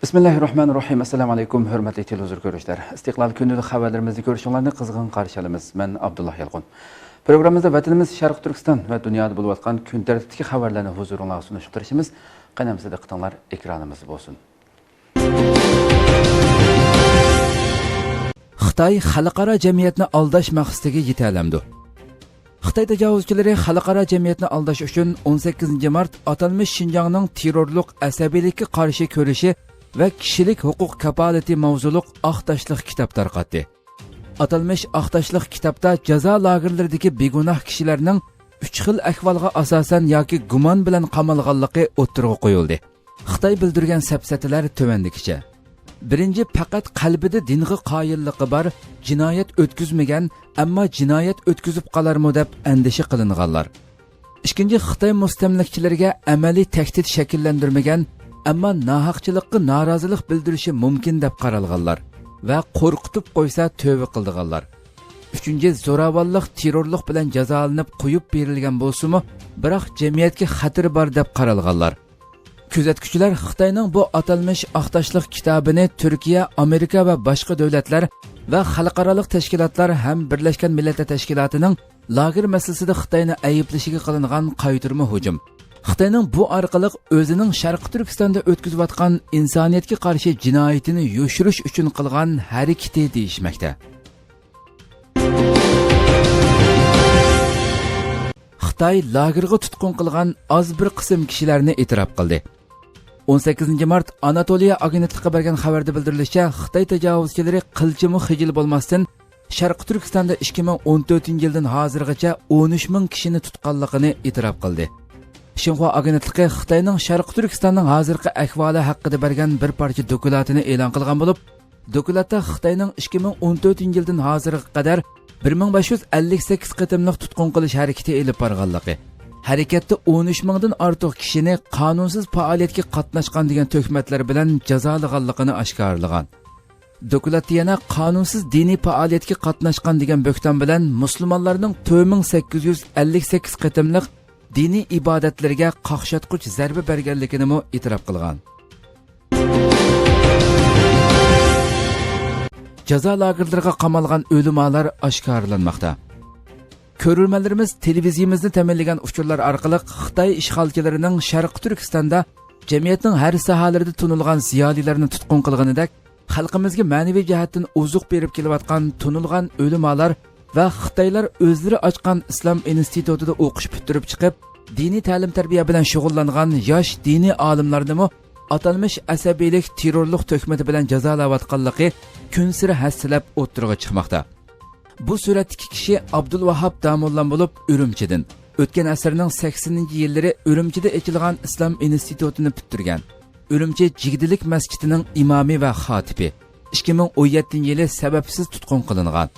Bismillahirrahmanirrahim. Assalamu alaykum, hurmatli televizor ko'ruvchilar. Istiqlol kundalik xabarlarimizni ko'rishinglarni qizg'in qarshi olamiz. Men Abdullah Yalqon. Programmamizda vatanimiz Sharq Turkiston va dunyoda bo'lib o'tgan kun tartibidagi xabarlarni huzuringizga sunishtirishimiz, qanamizda diqqatinglar ekranimizda bo'lsin. Xitoy xalqaro jamiyatni aldash maqsadiga yeta olamdi. Xitoy tajovuzchilari xalqaro jamiyatni aldash uchun 18 mart atalmış Şinjanning terrorlik asabiylikka qarshi ko'rishi ve kişilik hukuk kapaleti mavzuluq Aqtaşlıq kitap tarqatdi. Atalmış Aqtaşlıq kitapda jazo lagerlaridagi begunoh kishilarning 3 xil ahvolga asosan yoki gumon bilan qamalganligi o'ttirg'a qo'yildi. Xitoy bildirgan safsatalar tövendikicha. Birinci, faqat qalbida dinga qoyilligi bor, jinoyat o'tkazmagan, ammo jinoyat o'tkazib qolarmi deb andisha qilinganlar. Ikkinchi, Xitoy mustamlakachilariga amaliy tahdid shakllantirmagan, ammo nohaqchilikqa norozilik bildirishi mumkin deb qaralganlar va qo'rqitib qo'ysa tövbe qildiganlar. Uchinchi, zo'ravonlik, terrorlik bilan jazolanib qo'yib berilgan bo'lsa-mu, biroq jamiyatga xatar bor deb qaralganlar. Kuzatuvchilar Xitoyning bu atalmış Aqtaşlıq kitabini Turkiya, Amerika va boshqa davlatlar va xalqaro tashkilotlar ham Birlashgan Millatlar Tashkilotining lager masalasida Xitoyni ayblashiga qilingan qaytirma hujum. Xitoyning bu orqali o'zining Sharq Turkistonda o'tkazayotgan insoniyatga qarshi jinoyatini yoshirish uchun qilgan harakati deyishmoqda. Xitoy lagerga tutqun qilgan az bir qism kishilarni e'tirof qildi. 18 mart Anatoliya agentligiga bergan xabarda bildirilishicha, Xitoy tajovuzchilari qilchimi xijil bo'lmasdan Sharq Turkistonda 2014-yildan hozirgacha 13 ming kishini tutganligini e'tirof qildi. Xinhua agentligi Xitoyning Sharq Turkistonning hozirgi ahvoli haqida bergan bir parcha dokladini e'lon qilgan bo'lib, dokladda Xitoyning 2014-yildan hozirga qadar 1558 qatimliq tutqun qilish harakati elib borganligi, harakatda 13 mingdan ortiq kishini qonunsiz faoliyatga qatnashgan degan tuhmatlar bilan jazolaganligini oshkorlagan. Dokladda yana qonunsiz diniy faoliyatga qatnashgan degan bo'kton bilan musulmonlarning 4858 qatimliq diniy ibodatlarga qaqshatquch zarba berganligini mo e'tirof qilgan. Jazo lagerlariga qamalgan o'limalar oshkorlanmoqda. Ko'rurmanlarimiz televiziyamizni ta'minlagan uchurlar orqali Xitoy ishg'olchilarining Sharq Turkistonda jamiyatning har sohalarida tunilgan ziyolilarni tutqun qilganidek, xalqimizga ma'naviy jihatdan ozuq berib kelayotgan tunilgan o'limalar va Xitoylar o'zlari ochgan islom institutida o'qish bitirib chiqib, diniy ta'lim-tarbiya bilan shug'ullangan yosh diniy olimlarni atalmış asabiylik, terrorlik tuhmati bilan jazolayotganligi kun siri hassilab o'ttirg'a chiqmoqda. Bu suratdagi kishi Abdulvahab Damollan bo'lib, Urumchidan. O'tgan asrning 80-yillari Urumchida ochilgan islom institutini bitirgan. Urumchi Jigdilik masjidining imomi va xotibi. 2017-yili sababsiz tutqun qilingan.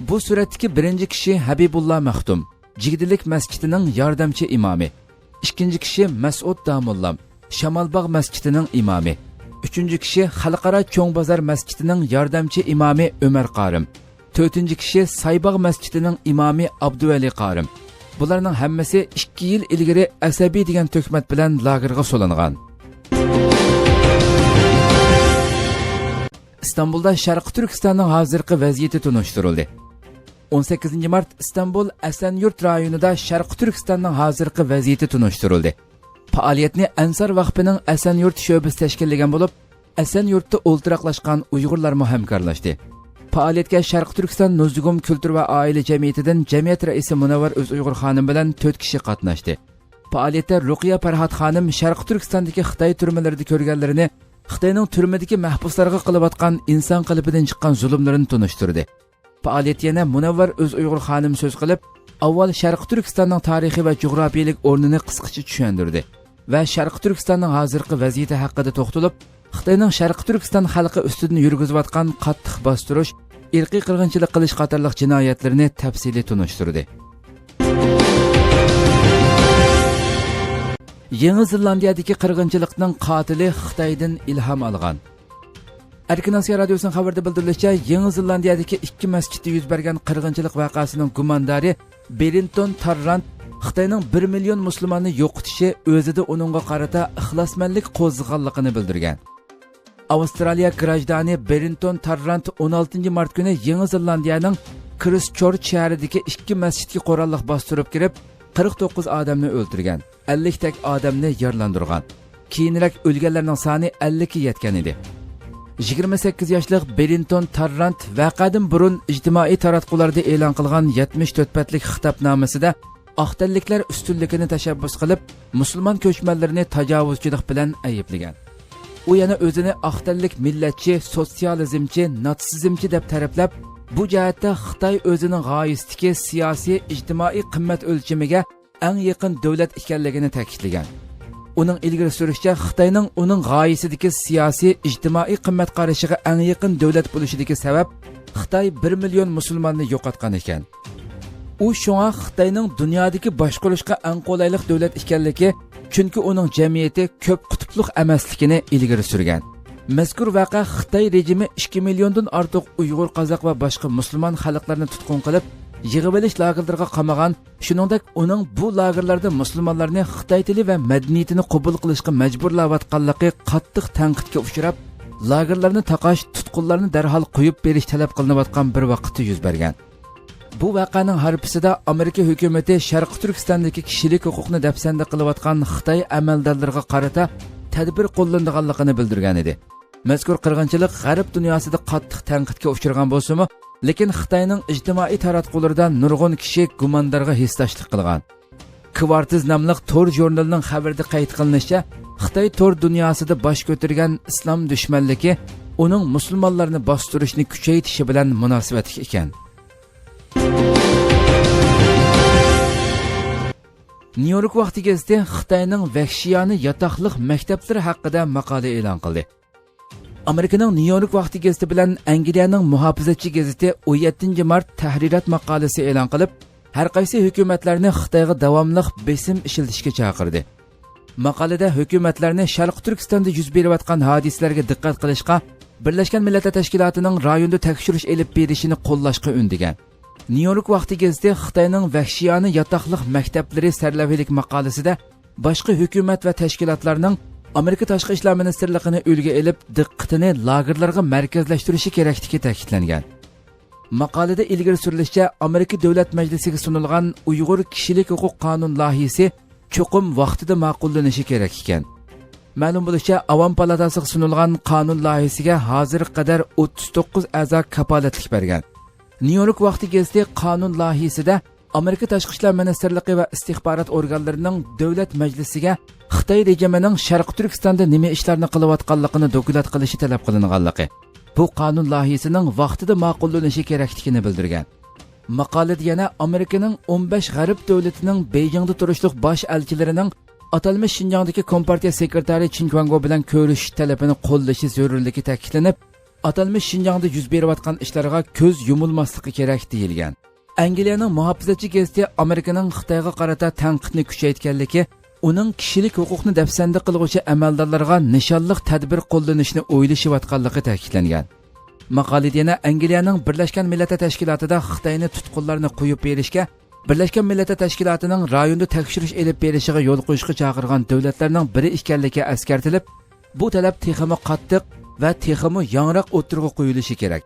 Bu suratdagi birinchi kishi Habibullah Maxtum, Jigdilik masjidining yordamchi imomi. Ikkinchi kishi Mas'ud Damollam, Shamolbog' masjidining imomi. Uchinchi kishi Xalqaro Cho'ng bozor masjidining yordamchi imomi Umar Qorim. To'rtinchi kishi Saybog' masjidining imomi Abduvali Qorim. Bularning hammasi 2 yil ilgari asabiy degan tuhmat bilan lagerga solingan. İstanbulda Sharq Turkistonning hozirgi vaziyati tunishtirildi. 18 mart İstanbul Asenyurt rayonida Sharq Turkistonning hozirgi vaziyati tunishtirildi. Faoliyatni Ansar Vaqfining Asenyurt sho'basi tashkillagan bo'lib, Asenyurtda o'ltiraqlashgan Uyg'urlar hamkorlashdi. Faoliyatga Sharq Turkiston Nuzugum Kultur va oila jamiyatidan jamiyat raisi Munavvar O'zuyg'ur xonim bilan 4 kishi qatnashdi. Faoliyatda Ruqiya Farhod xonim Sharq Turkistondagi Xitoy turmalarida ko'rganlarini, Xitoyning turmadagi mahbuslarga qilayotgan inson qalbidan chiqqan zulmlarini tunishtirdi. Faoliyat yana Munavvar O'zuyg'ur xonim so'z qilib, avval Sharq Turkistonning tarixiy va jo'grafiyalik o'rnini qisqacha tushuntirdi va Sharq Turkistonning hozirgi vaziyati haqida to'xtalib, Xitoyning Sharq Turkiston xalqi ustidan yurgizayotgan qattiq bostirish, irqiy qirg'inchilik qilish qatorliq jinoyatlarini tafsiliy tunishtirdi. Yangi Zelandiyadagi qirg'inchilikning qotili Xitoydan ilhom olgan. Erkin Asiya Radiosuning xabarida bildirilishicha, Yangi Zelandiyadagi 2 masjidda yuz bergan qirg'inchilik voqeasining gumondori Berinton Tarrant Xitoyning 1 million musulmonni yo'qotishi o'zida uningga qarata ixlosmandlik qo'zg'alganligini bildirgan. Avstraliya grajdani Brenton Tarrant 16 mart günü Yeni Zelandiyaning Christchurch shahridagi 2 masjidga qurolliq bostirib kirib 49 odamni o'ldirgan, 50 tak odamni yaralandirgan. Keyinroq o'lganlarning soni 50 ga yetgan edi. 28 yoshli Brenton Tarrant vaqadan burun ijtimoiy taratqularda e'lon qilgan 74 patlik xitobnomasida oqtanliklar ustunligini tashabbus qilib, musulmon ko'chmanlarini tajovuzchilik bilan ayblagan. U yana o'zini oqtanlik millatchi, sotsializmchi, natsizmchi deb ta'riflab, bu jihatda Xitoy o'zining g'oyasidagi siyosiy, ijtimoiy qimmat o'lchamiga eng yaqin davlat ekanligini ta'kidlagan. Uning ilgari surishicha, Xitoyning uning g'oyasidagi siyosiy, ijtimoiy qimmat qarashiga eng yaqin davlat bo'lishidagi sabab Xitoy 1 million musulmonni yo'qotgan ekan. U shunga Xitoyning dunyodagi boshqarishga eng qolaylik davlat ekanligi, chunki uning jamiyati ko'p qutblik emasligini ilgari surgan. Mazkur vaqa Xitoy rejimi 2 milliondan ortiq Uyg'ur, qozoq va boshqa musulmon xalqlarni tutqun qilib, yig'ib olish lagerlariga qamagan, shuningdek uning bu lagerlarda musulmonlarni Xitoy tili va madaniyatini qabul qilishga majburlayotganligi qattiq tanqidga uchrab, lagerlarni taqash, tutqunlarni darhol qo'yib berish talab qilinayotgan bir vaqtda yuz bergan. Bu vaqaning harpisida Amerika hukumati Sharq Turkistondagi kishilik huquqni dafsanda qilayotgan Xitoy amaldorlariga qarata tadbir qo'llanganligini bildirgan edi. Mazkur qirg'inchilik g'arb dunyosida qattiq tanqidga uchragan bo'lsa-mu, lekin Xitoyning ijtimoiy taratqularida nurg'un kishi gumondorga hissdoshlik qilgan. Kvartiz nomli Tor jurnalining xabarida qayd qilinishicha, Xitoy Tor dunyosida bosh ko'targan islom dushmanligi uning musulmonlarni bostirishni kuchaytirishi bilan munosabatli ekan. Nyu-York vaqti gazeti Xitoyning vahshiyona yotoqliq maktablari haqida maqola e'lon qildi. Amerikaning Nyu-York vaqti gazeti bilan Angliyaning muhofizatchi gazeti 17 mart tahrirat maqolasi e'lon qilib, har qaysi hukumatlarni Xitoyga davomli besim ishlatishga chaqirdi. Maqolada hukumatlarni Sharq Turkistonda yuz berayotgan hodisalarga diqqat qilishga, Birlashgan Millatlar Tashkilotining rayonda tekshirish elib berishini qo'llashga undigan. Nyu-York vaqti gazeti Xitoyning vahshiyona yotoqliq maktablari sarlavhalik maqolasida boshqa hukumat va tashkilotlarning Amerika Tashqi ishlar ministrligini o'lga elib, diqqatini lagerlarga markazlashtirishi kerakligi ta'kidlangan. Maqolada ilgari surilishicha, Amerika Davlat Majlisiga sunilgan Uyg'ur kishilik huquq qonun loyihasi cho'qim vaqtida ma'qullanishi kerak ekan. Ma'lum bo'lishicha, Avom palatasiga sunilgan qonun loyihasiga hozir qadar 39 a'zo kapolatlik bergan. Nyu-York vaqti gazeti qonun loyihasida Amerika Tashqi ishlar ministrligi va istixborot organlarining davlat majlisiga Xitoy rejimining Sharq Turkistonda nima ishlarni qilayotganligini dokulat qilishi talab qilinganligi, bu qonun loyihasining vaqtida ma'qullanishi kerakligini bildirgan. Maqolada yana Amerikaning 15 g'arb davlatining Beijingda turishliq bosh elchilarining atalmish Xinjiangdagi Kompartiya sekretari Chin Guangguo bilan ko'rishish talabini qo'llashi zarurligi ta'kidlanib, atalmish Xinjiangda yuz berayotgan ishlarga ko'z yumilmasligi kerak deyilgan. Angliyaning muhofizatchi gazeti Amerikaning Xitoyga qarata tanqidni kuchaytirganligi, uning kishilik huquqni dafsanda qiluvchi amaldorlarga nishonliq tadbir qo'llanishni o'ylashayotganligi ta'kidlangan. Maqolada yana Angliyaning Birlashgan Millatlar Tashkilotida Xitoyni tutqunlarni qo'yib berishga, Birlashgan Millatlar Tashkilotining rayonda tekshirish elib berishiga yo'l qo'yishga chaqirgan davlatlarning biri ekanligi eskartilib, bu talab texmi qattiq va texmi yangroq o'tirg'i qo'yilishi kerak.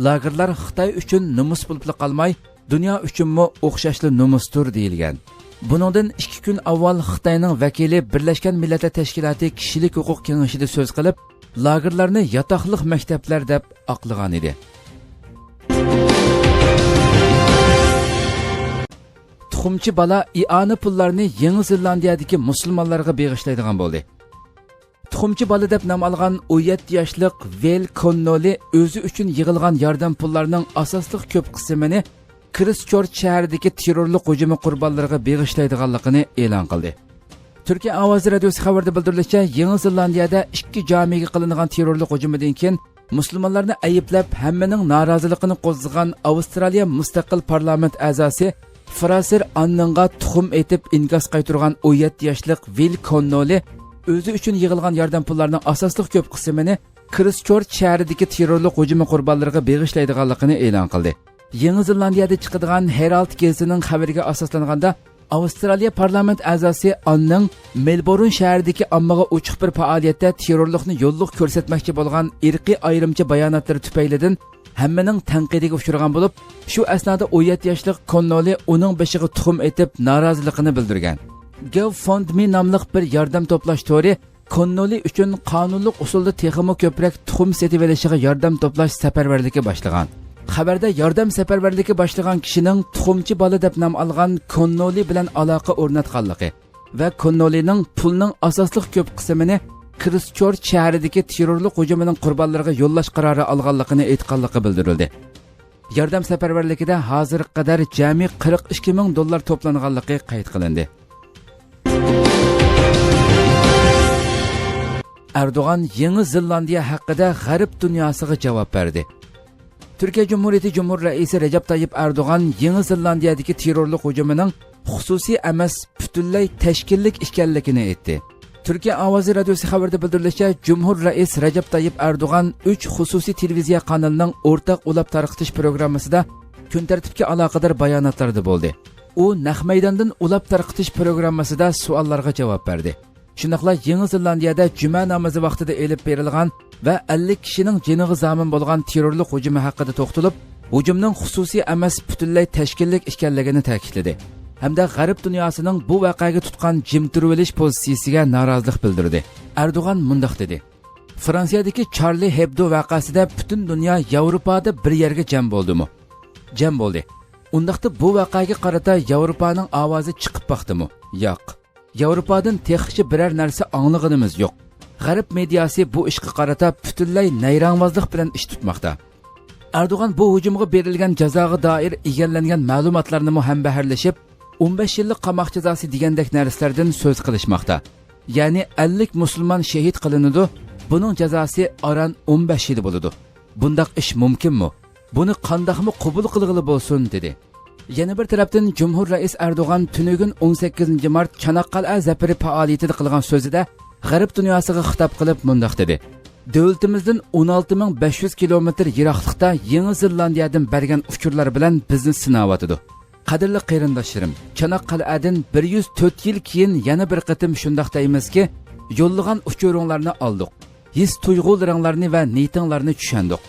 Lagerlar Xitoy uchun nomus bo'lib qolmay, dunyo uchunmi o'xshashli nomusdir deyilgan. Buningdan 2 kun avval Xitoyning vakili Birlashgan Millatlar Tashkiloti kishilik huquq kengashida so'z qilib, lagerlarni yotoqliq maktablar deb aqlagan edi. Tuxumchi bola iona pullarni Yangi Zelandiyadagi musulmonlarga beg'ishlaydigan bo'ldi. Tuxumchi bola deb nom olgan 17 yoshlik Vel Connolly o'zi uchun yig'ilgan yordam pullarining asosli ko'p qismini Christchurch shahridagi terrorlik hujumi qurbonlariga beg'ishlaydiganligini e'lon qildi. Turkiya ovozi radiosi xabarida bildirilishicha, Yangi Zelandiyada 2 jamiga qilingan terrorlik hujumidan keyin musulmonlarni ayblab, hammaning noroziligini qo'zg'agan Avstraliya mustaqil parlament a'zosi Fraser Anningga tuxum etib inkas qaytargan 17 yoshlik Vel Connolly o'zi uchun yig'ilgan yordam pullarining asosli ko'p qismini Christchurch shahridagi terrorlik hujumi qurbonlariga beg'ishlaydiganligini e'lon qildi. Yangi Zelandiyada chiqadigan Herald gazetining xabariga asoslanganda, Avstraliya parlament a'zosi Anning Melbourne shahridagi ommaga ochiq bir faoliyatda terrorlikni yo'lliq ko'rsatmoqchi bo'lgan irqiy ayrimchi bayonotlari tufaylidan hammaning tanqidiga uchragan bo'lib, shu asnoda 17 yoshli Connolly uning boshiga tuxum etib noroziligini bildirgan. GoFundMe nomli bir yordam to'plash tori Connolly uchun qonunli usulda texmo ko'proq tuxum setib olishiga yordam to'plash safarbarligi boshlagan. Xabarda yordam safarbarligi boshlagan kishining tuxumchi bola deb nom olgan Connolly bilan aloqa o'rnatganligi va Connollyning pulning asosli ko'p qismini Christchurch shahridagi terrorlik hujumining qurbonlariga yo'llash qarori olganligini aytganligi bildirildi. Yordam safarbarligida hozir qadar jami $42,000 to'planganligi qayd qilindi. Erdoğan Yeni Zelandiya haqida g'arb dunyosiga javob berdi. Türkiye Cumhuriyeti Cumhur Reisi Recep Tayyip Erdoğan Yeni Zelandiyadagi terrorlik hujumining xususiy emas, butunlay tashkillik ekanligini aytdi. Türkiye Ovozi radiosi xabarida bildirilishicha, Cumhur Reis Recep Tayyip Erdoğan 3 xususiy televiziya kanalining o'rtaq ulab tarqitish programmasida kun tartibga aloqador bayonotlarda bo'ldi. U naq maydondan ulab tarqitish programmasida savollarga javob berdi. Shunaqla Yeni Zelandiyada juma namozi vaqtida elib berilgan va 50 kishining joniga zomin bo'lgan terrorlik hujumi haqida to'xtalib, hujumning xususiy emas, butunlay tashkillik ekanligini ta'kidladi. Hamda g'arb dunyosining bu voqeaga tutgan jim turib olish pozitsiyasiga norozilik bildirdi. Erdo'g'an mundaq dedi: Fransiyadagi Charlie Hebdo voqeasida butun dunyo Yevropada bir yerga jam bo'ldimi? Jam bo'ldi. Undaqda bu voqeaga qarata Yevropaning ovozi chiqib baqdimi? Yo'q. Yevropadan texnicha biror narsa anglaganimiz yo'q. G'arb mediasi bu ishga qarata butunlay nayrangvozlik bilan ish tutmoqda. Erdo'g'an bu hujumga berilgan jazoga doir egallangan ma'lumotlarni ham baharlashib, 15 yillik qamoq jazosi degandek narsalardan so'z qilishmoqda. Ya'ni 50 musulmon shahid qilinadi, buning jazosi aran 15 yil bo'ladi. Bundaq ish mumkinmi? Buni qandoqmi qabul qilg'ili bo'lsin dedi. Yana bir tarafdan Cumhur Reis Erdo'g'an tunugun 18 mart Çanakkale zafari faoliyatida qilgan so'zida g'arb dunyosiga xitob qilib mundaq dedi: Davlatimizdan 16500 kilometr yiroqlikda Yeni Zelandiyadan bergan uchurlar bilan bizni sinavyotidi. Qadrli qarindoshlarim, Çanakkale'dan 104 yil keyin yana bir qatim shundoq deymizki, yo'llagan uchuringlarni oldik. His tuyg'ularinglarni va niyatinglarni tushundik.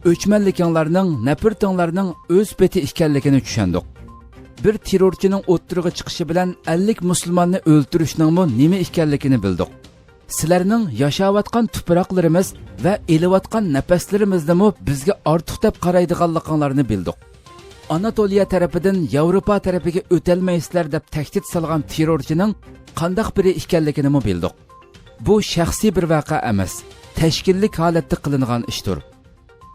O'chmanliklarning, nafratinglarning o'z beti ekanligini tushundik. Bir terrorchining o'ttiriga chiqishi bilan 50 musulmonni o'ltirishning nima ekanligini bildik. Sizlarning yashayotgan tuproqlarimiz va elayotgan nafaslarimizni bizga ortiq deb qaraydiganliklarini bildik. Anatoliya tarafidan Yevropa tarafiga o'talmaysizlar deb tahdid solgan terrorchining qandoq biri ekanligini bildik. Bu shaxsiy bir voqea emas, tashkillik holatda qilingan ishdir.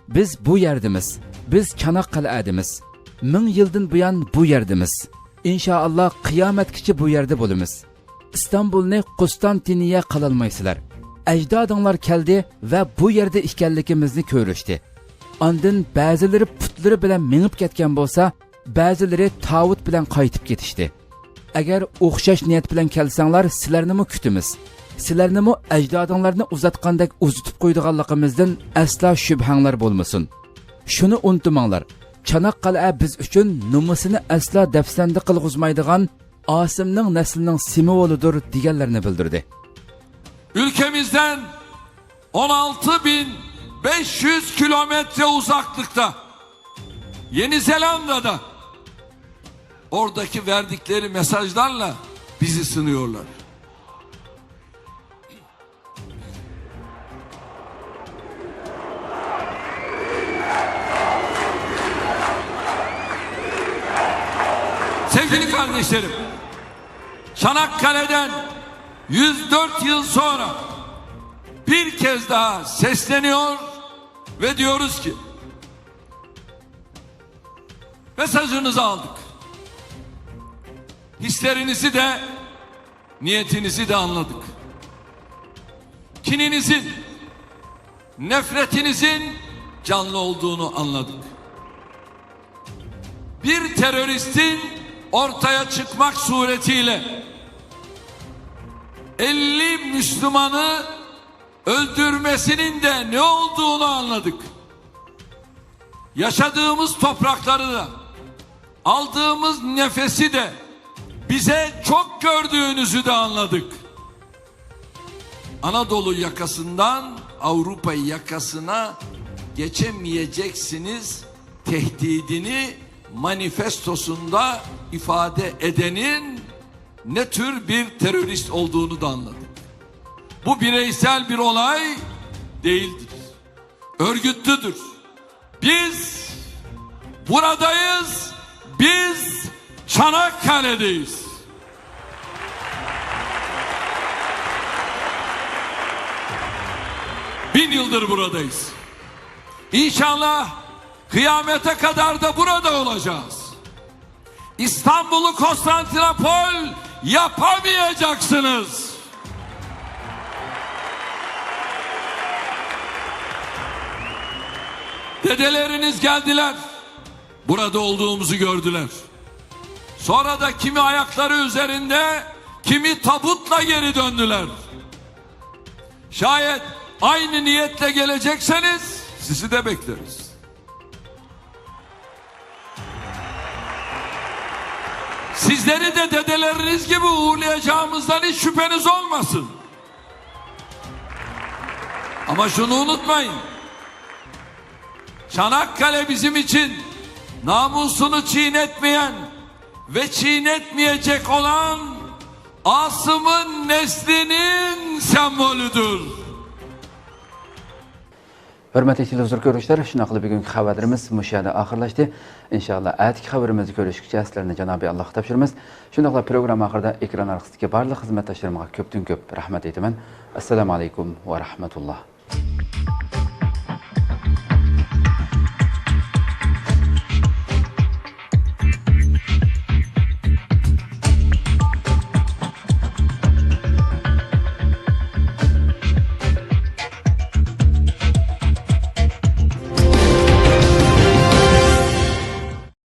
Biz bu yerdimiz. Biz Çanakkale'dimiz. 1000 yildan buyon bu yerdimiz. İnşallah qiyomatgacha bu yerda bo'lamiz. İstanbulni Konstantiniya qilolmaysizlar. Ajdodinglar keldi va bu yerda ekanligimizni ko'rishdi. Ondan ba'zilari putlari bilan minib ketgan bo'lsa, ba'zilari tavut bilan qaytib ketishdi. Agar o'xshash niyat bilan kelsanglar, sizlarni kutamiz. Sizlarni ajdodinglarni uzatgandek uzitib qo'ydiganligimizdan aslo shubhanglar bo'lmasin. Shuni unutmanglar. Çanakkale biz uchun nomusini aslo dafsanda qilg'izmaydigan Asimning naslining simvolidir deganlarni bildirdi. Ülkemizden 16.500 kilometre uzaklıkta Yeni Zelanda'da oradaki verdikleri mesajlarla bizi sınıyorlar. Sevgili kardeşlerim, Çanakkale'den 104 yıl sonra bir kez daha sesleniyor ve diyoruz ki mesajınızı aldık. Hislerinizi de niyetinizi de anladık. Kininizin, nefretinizin canlı olduğunu anladık. Bir teröristin ortaya çıkmak suretiyle 50 Müslümanı öldürmesinin de ne olduğunu anladık. Yaşadığımız toprakları da, aldığımız nefesi de bize çok gördüğünüzü de anladık. Anadolu yakasından Avrupa yakasına geçemeyeceksiniz tehdidini manifestosunda ifade edenin ne tür bir terörist olduğunu da anladık. Bu bireysel bir olay değildir. Örgütlüdür. Biz buradayız. Biz Çanakkale'deyiz. Bin yıldır buradayız. İnşallah kıyamete kadar da burada olacağız. İstanbul'u Konstantinopol yapamayacaksınız. Dedeleriniz geldiler. Burada olduğumuzu gördüler. Sonra da kimi ayakları üzerinde, kimi tabutla geri döndüler. Şayet aynı niyetle gelecekseniz sizi de bekleriz. Sizleri de dedeleriniz gibi uğurlayacağımızdan hiç şüpheniz olmasın. Ama şunu unutmayın. Çanakkale bizim için namusunu çiğnetmeyen ve çiğnetmeyecek olan Asım'ın neslinin sembolüdür. Hürmetli televizyon görüşler, şuna qilib bugungi xabarimiz mushada oxirlashdi. İnşallah atki xabarimizni ko'rishgacha sizlarni Janobi Allohga topshiramiz. Shundaqla program oxirida ekran orqasidagi barliq xizmatdoshlarimga ko'pdan ko'p rahmat aytaman. Assalomu alaykum va rahmatulloh.